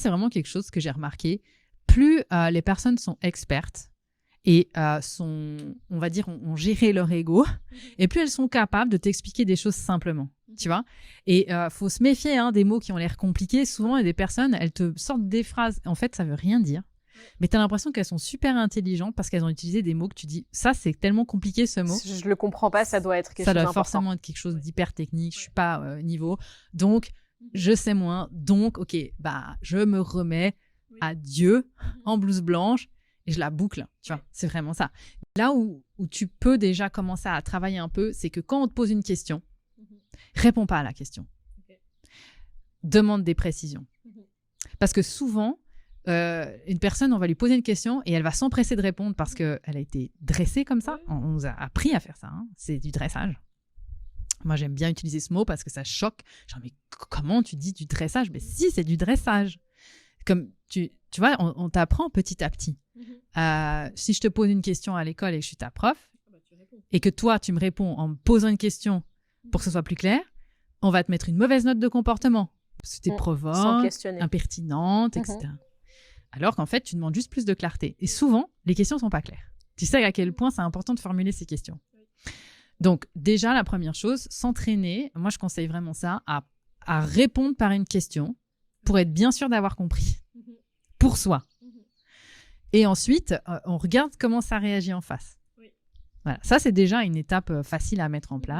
C'est vraiment quelque chose que j'ai remarqué. Plus les personnes sont expertes et on va dire, ont géré leur ego, et plus elles sont capables de t'expliquer des choses simplement, tu vois. Et faut se méfier des mots qui ont l'air compliqués. Souvent, il y a des personnes, elles te sortent des phrases. En fait, ça veut rien dire. Mais tu as l'impression qu'elles sont super intelligentes parce qu'elles ont utilisé des mots que tu dis, ça, c'est tellement compliqué ce mot. Je le comprends pas, ça doit être quelque chose d'important. Ça doit forcément être quelque chose d'hyper technique. Je suis pas niveau. Donc, je sais moins. Donc, ok, je me remets à Dieu en blouse blanche et je la boucle. Tu vois, c'est vraiment ça. Là où tu peux déjà commencer à travailler un peu, c'est que quand on te pose une question, réponds pas à la question. Demande des précisions. Parce que souvent, une personne, on va lui poser une question et elle va s'empresser de répondre parce qu'elle a été dressée comme ça. On nous a appris à faire ça. C'est du dressage. Moi, j'aime bien utiliser ce mot parce que ça choque. Genre, mais comment tu dis du dressage? Mais si, c'est du dressage. Comme tu vois, on t'apprend petit à petit. Si je te pose une question à l'école et que je suis ta prof, et que toi, tu me réponds en me posant une question pour que ce soit plus clair, on va te mettre une mauvaise note de comportement. Parce que tu es provoque, impertinente, etc. Alors qu'en fait, tu demandes juste plus de clarté. Et souvent, les questions ne sont pas claires. Tu sais à quel point c'est important de formuler ces questions. Donc, déjà, la première chose, s'entraîner, moi, je conseille vraiment ça, à répondre par une question pour être bien sûr d'avoir compris. Pour soi. Et ensuite, on regarde comment ça réagit en face. Voilà. Ça, c'est déjà une étape facile à mettre en place.